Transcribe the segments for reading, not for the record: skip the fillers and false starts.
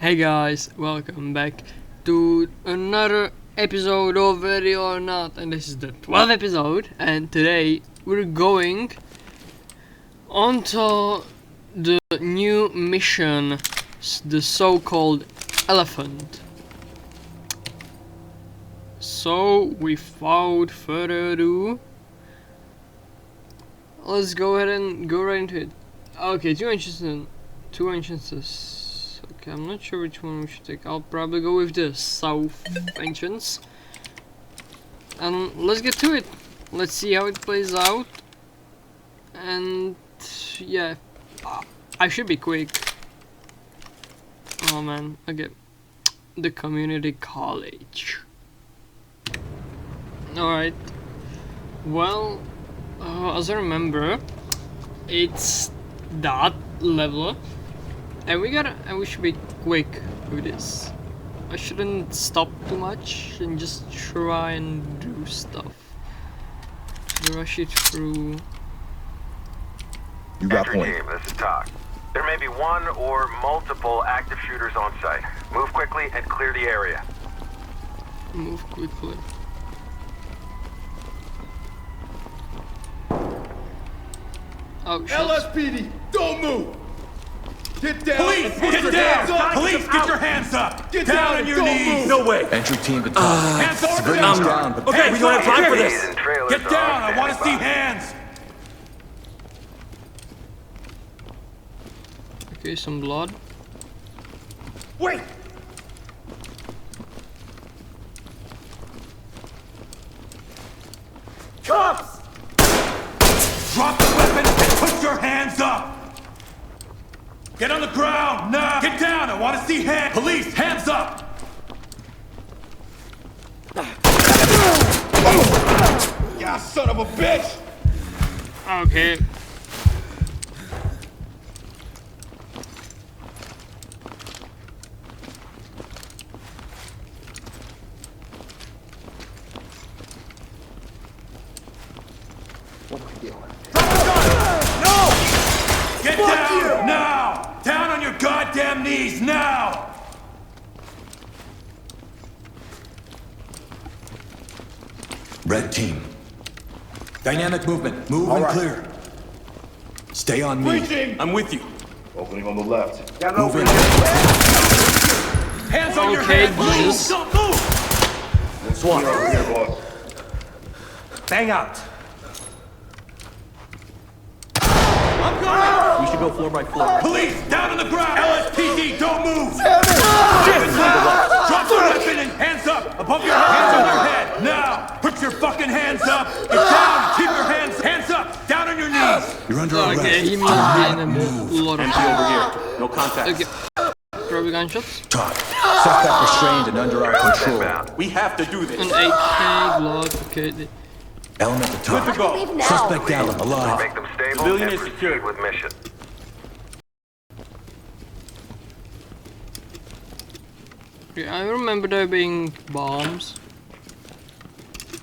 Hey guys, welcome back to another episode of Ready or Not, and this is the 12th episode, and today we're going onto the new mission, the so-called Elephant. So without further ado, let's go ahead and go right into it. Okay, two entrances. Okay, I'm not sure which one we should take. I'll probably go with the south entrance. And let's get to it. Let's see how it plays out. And yeah, I should be quick. Oh man, okay. The community college. Alright. Well, as I remember, it's that level. And we should be quick with this. I shouldn't stop too much and just try and do stuff. Rush it through. You got point. Team, this is Talk. There may be one or multiple active shooters on site. Move quickly and clear the area. Move quickly. Oh, shit. LSPD, don't move! Get down! Police, get down! Police, get your hands up! Get down down on your don't knees! move. No way! Entry team to top. Hands over Civilians down, but okay, we don't have time for this! Trailers Get down! are I want to see standing by. hands! Okay, some blood. Wait! Cops! Drop the weapon and put your hands up! Get on the ground now! Get down! I want to see hands! Police, hands up! Ya son of a bitch! Okay. Get down now! Down on your goddamn knees now! Red team. Dynamic movement. Move and clear. Stay on me. Breaching! I'm with you. Opening on the left. Move in. Hands on your Okay, head! Move! Jesus. Don't move! Swan over here, boss. Bang out! I'm coming! We should go floor by floor. Police, down on the ground! LSPD, don't move! Drop the weapon and hands up! Above your head! Hands on your head! Now! Put your fucking hands up! Get down! Keep your hands up! Down on your knees! You're under arrest. Okay, he means being a lot of over here. No contact. Okay. Probably gunshots. Talk. Suspect restrained and under our control. We have to do this. An AK, blood, okay. Element to Good to talk. go. Suspect down, alive. Make them stable Civilian and is secured. proceed with mission. Okay, I remember there being bombs.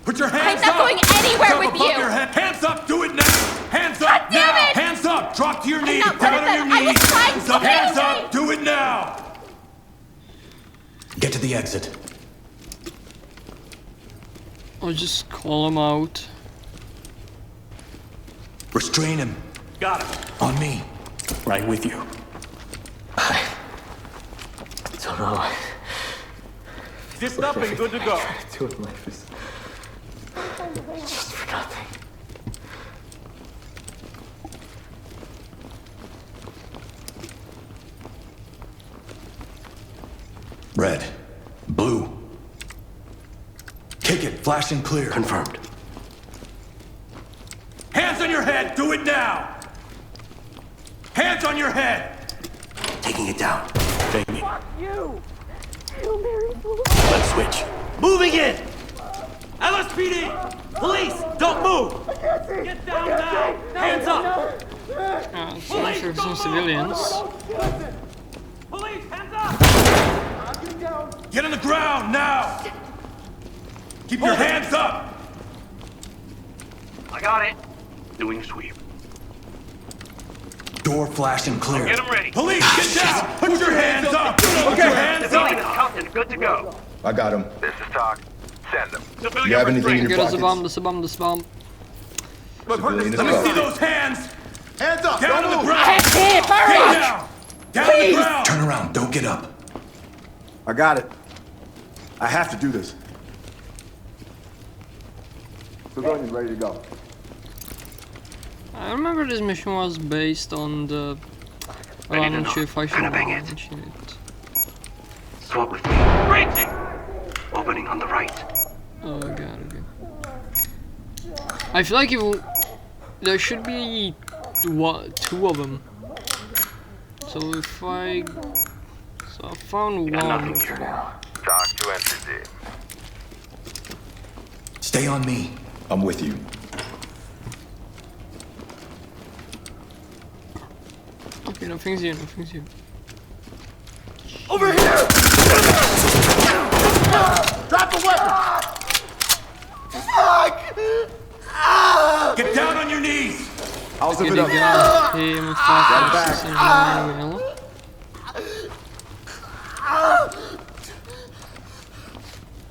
Put your hands up! I'm not going anywhere Hands up with above you. your head. Hands up! Do it now! Hands up God damn now! it! Hands up! Drop to your knees! not Down one on of your them. I was knees! trying Hands to up! Hands get up! Do it now! Get to the exit. I'll just call him out. Restrain him. Got him. On me. Right with you. Don't know. Disc up and good to go. Doing life is just for nothing. Red. Blue. Kick it. Flash and clear. Confirmed. Hands on your head! Do it now! Hands on your head! Taking it down. Taking it. Let's switch. Moving in! LSPD! Police! Don't move! Get down now! Hands up! Some sure some civilians. Police! Hands up! Get on the ground now! Keep your hands up! I got it. Doing sweep. Door flashing clear. Get them ready. Police, get down! Put your hands up! Put your good to go. I got him. This is talk. Send them. Civilian You have anything in restraint. your Okay, that's a bomb, pockets? that's a bomb, that's a bomb. Civilian is Let me see up. those hands! Hands up! Down on Don't the move! ground! Get down! Down on the ground! Turn around. Don't get up. I got it. I have to do this. Civilian ready to go. I remember this mission was based on the... Well, I'm not sure if I should Kinda bang it. mention it. Swap with me. Breaching. Opening on the right. Oh god, okay. I feel like if there should be two of them. So if I found Got one. nothing here now. Talk to entry team. Stay on me. I'm with you. Okay, nothing's here, nothing's here. Over here! Drop the weapon! Get down on your knees! I'll zip Okay, it they up. got him a 5 6 and well.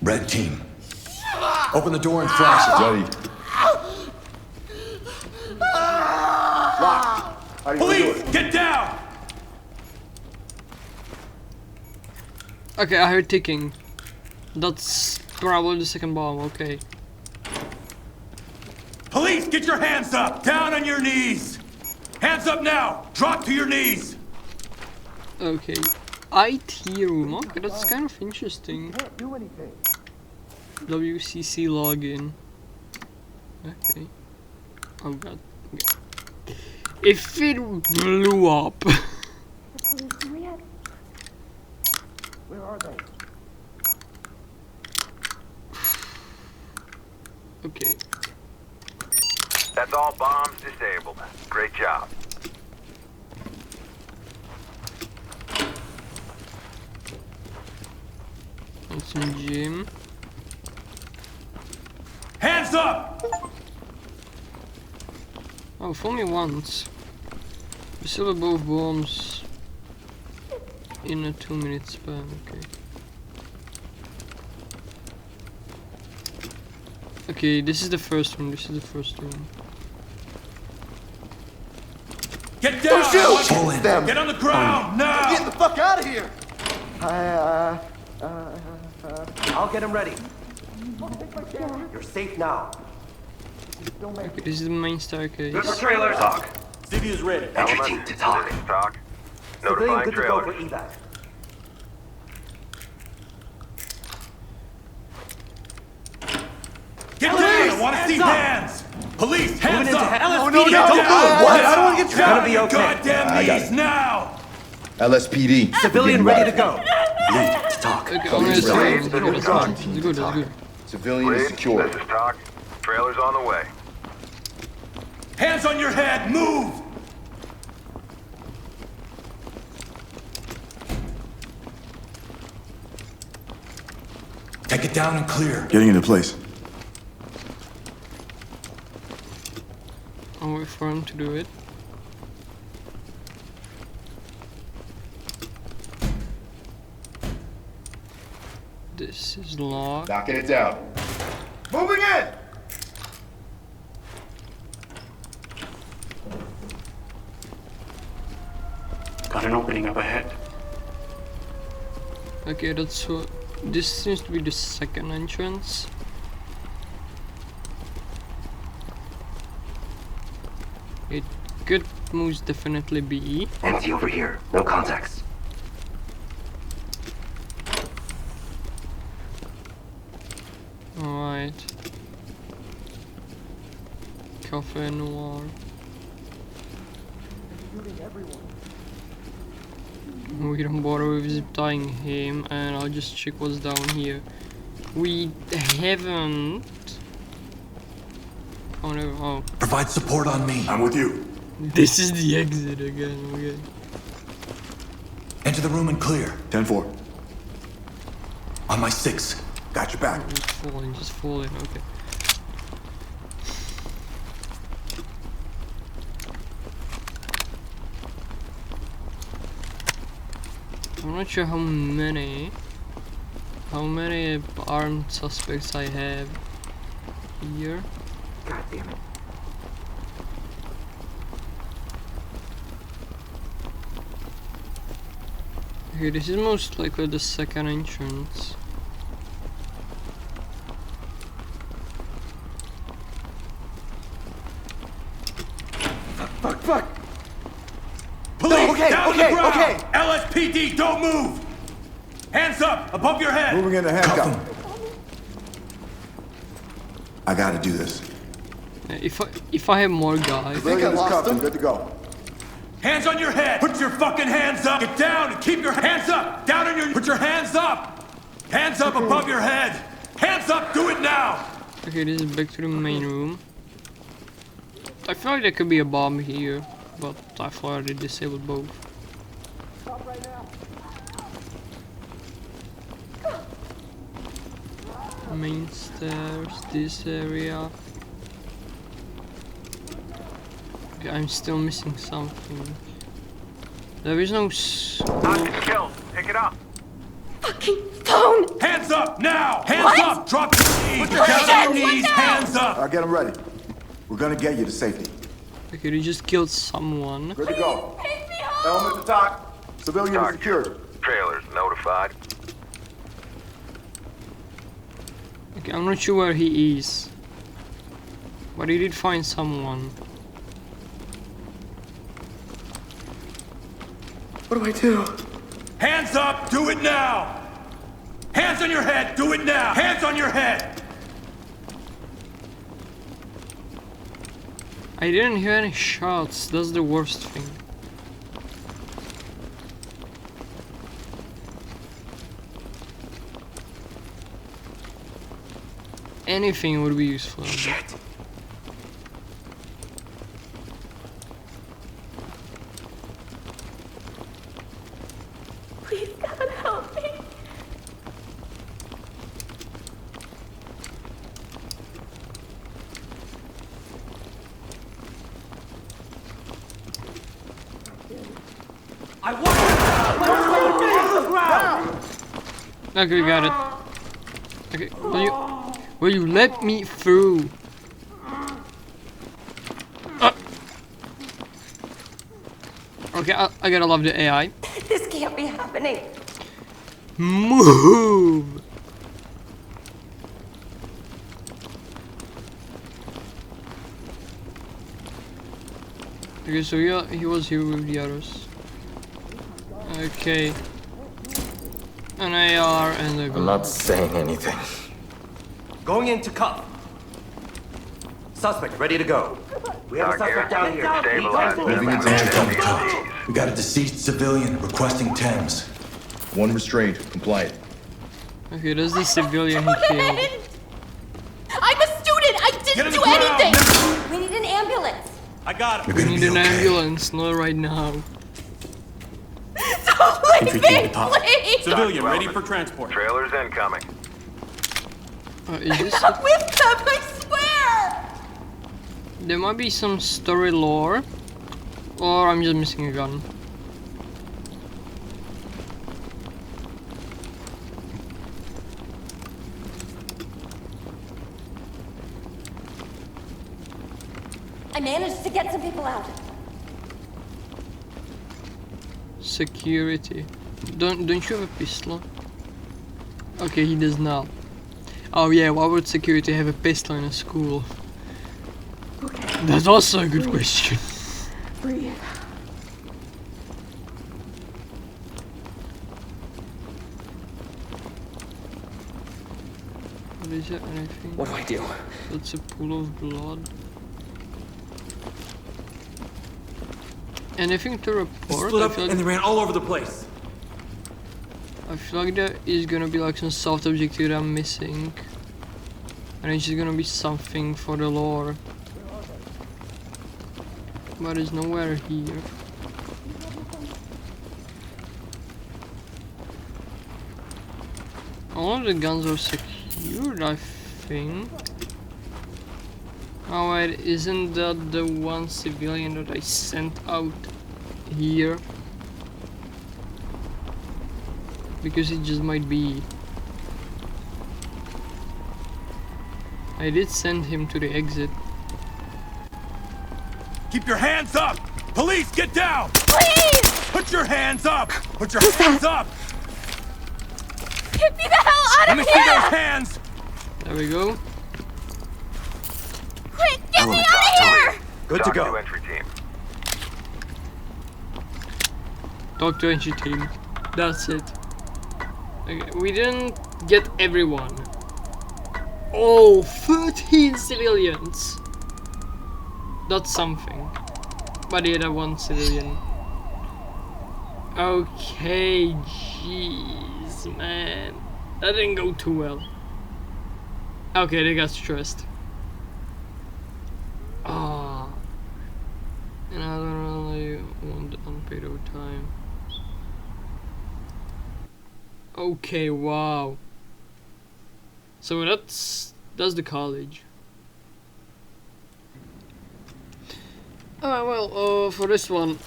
Red team. Open the door and flash it. Ready. Lock. How do you do Police, it? get down! Okay, I heard ticking. That's probably the second bomb, okay. Police, get your hands up! Down on your knees! Hands up now! Drop to your knees! Okay. IT room, okay, that's kind of interesting. WCC login. Okay. Oh god. Okay. If it blew up. Where are they? Okay. That's all bombs disabled. Great job. And some gym. Hands up! Oh, fool me once. We still have both bombs in a 2-minute span, okay. Okay, this is the first one, this is the first one. Get down! Pull in. Get on the ground now! Get the fuck out of here! I'll get him ready. You're safe now. Okay, this is the main staircase. Good for trailers. Talk. CV is ready. Entry Element, team to talk. this is talk. Civilian Notifying good to go for trailers. evac. Get down! I want to see hands! Police, hands into up! LSPD. no, Get don't down! move. What? Down! I don't wanna get Down Gonna on be your okay. goddamn I got knees it. now! LSPD. Civilian We're ready getting to go. Lead to talk. Okay, I'm gonna say it's Please, good, this that's is good, it's good, that's good. Civilian is Please, secure. this is talk. Trailers on the way. Hands on your head, move! Take it down and clear. Getting into place. I'll wait for him to do it. This is locked. Knocking it down. Moving in! Got an opening up ahead. Okay, that's what. This seems to be the second entrance. It could most definitely be. Empty over here. No contacts. Alright. Cafe Noir. We don't bother with zip tying him, and I'll just check what's down here. We haven't. Oh no, oh. Provide support on me. I'm with you. This is the exit again, okay. Enter the room and clear. 10-4. On my 6. Got your back. Just fall in, okay. I'm not sure how many How many armed suspects I have here? God damn it. Okay, this is most likely the second entrance. Fuck! Police, okay, down okay, to the ground! okay. LSPD, don't move! Hands up, above your head! Moving into Cuff handcuff. him. I gotta do this. If I have more guys, Civilian is cuffed and good to go. Hands on your head! Put your fucking hands up! Get down and keep your hands up! Down on your... Put your hands up! Hands up above your head! Hands up, do it now! okay, this is back to the main room. I feel like there could be a bomb here, but I've already disabled both. Main stairs, this area. Okay, I'm still missing something. There is no Hostage killed. Pick it up. Fucking phone! Hands up, now! Hands What? up! Drop your knees! Put your Down hands on your up knees, now! hands up! I'll get them ready. We're gonna get you to safety. Okay, they just killed someone. Good to go. Take me home! Element to talk. Civilian Talk. secured. Trailers notified. Okay, I'm not sure where he is, but he did find someone. What do I do? Hands up, do it now! Hands on your head, do it now! Hands on your head! I didn't hear any shots, that's the worst thing. Anything would be useful. Shit. Please, God, help me. I want you to ground! Okay, got it. Okay, will you let me through? Okay, I gotta love the AI. This can't be happening. Move! Okay, so yeah, he was here with the others. Okay. An AR and a gun. I'm not saying anything. Going into cuff. Suspect ready to go. We have a Doc here. suspect down here. Stabilize them. Moving into and handcuff send talk. MDs. We got a deceased civilian requesting Thames. One restrained. Compliant. Okay, that's the civilian he killed. I'm a student! I Get in didn't the do ground! anything! We need an ambulance! I got him. You're We gonna need be an okay. ambulance, not right now. Don't leave Infantry me, department. please! Civilian ready for transport. Trailers incoming. Is this I'm with them, I swear! there might be some story lore, or I'm just missing a gun. I managed to get some people out. Security. Don't you have a pistol? Okay, he does not. Oh yeah, why would security have a pistol in a school? Okay, That's also a good question. breathe. Is there anything? What do I do? That's a pool of blood. Anything to report? Split I up feel and like, they ran all over the place. I feel like there is gonna be like some soft objective that I'm missing. And it's just gonna be something for the lore. But it's nowhere here. All of the guns are secured, I think. Oh wait, isn't that the one civilian that I sent out here? Because it just might be. I did send him to the exit. Keep your hands up! Police, get down! Please! Put your hands up! Put your hands up! Get me the hell out Let of me see those here! hands! There we go. Quick, get me Element out of talk. here! Good to Talk go. entry team. Talk to entry team. That's it. Okay, we didn't get everyone. Oh, 13 civilians. That's something. But yeah, that one civilian. Okay, jeez, man. That didn't go too well. Okay, they got stressed. Ah. And I don't really want unpaid overtime. Okay, wow. So that's the college. Well, for this one,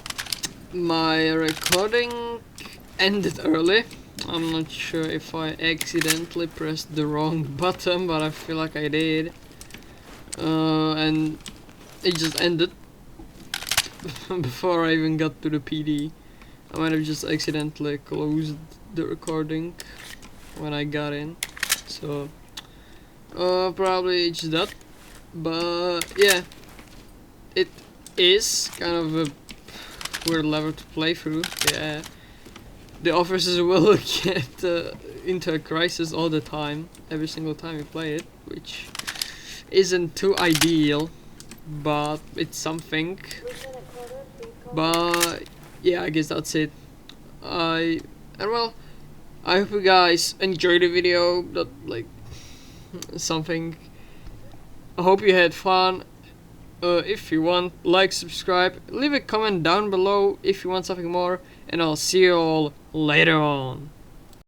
my recording ended early. I'm not sure if I accidentally pressed the wrong button, but I feel like I did. And it just ended before I even got to the PD. I might have just accidentally closed the recording when I got in. So, probably it's that. But yeah, it is kind of a weird level to play through. Yeah, the officers will get into a crisis all the time, every single time you play it, which isn't too ideal, but it's something. But yeah, I guess that's it. I hope you guys enjoyed the video. That like something. I hope you had fun. If you want, like, subscribe, leave a comment down below if you want something more, and I'll see you all later on.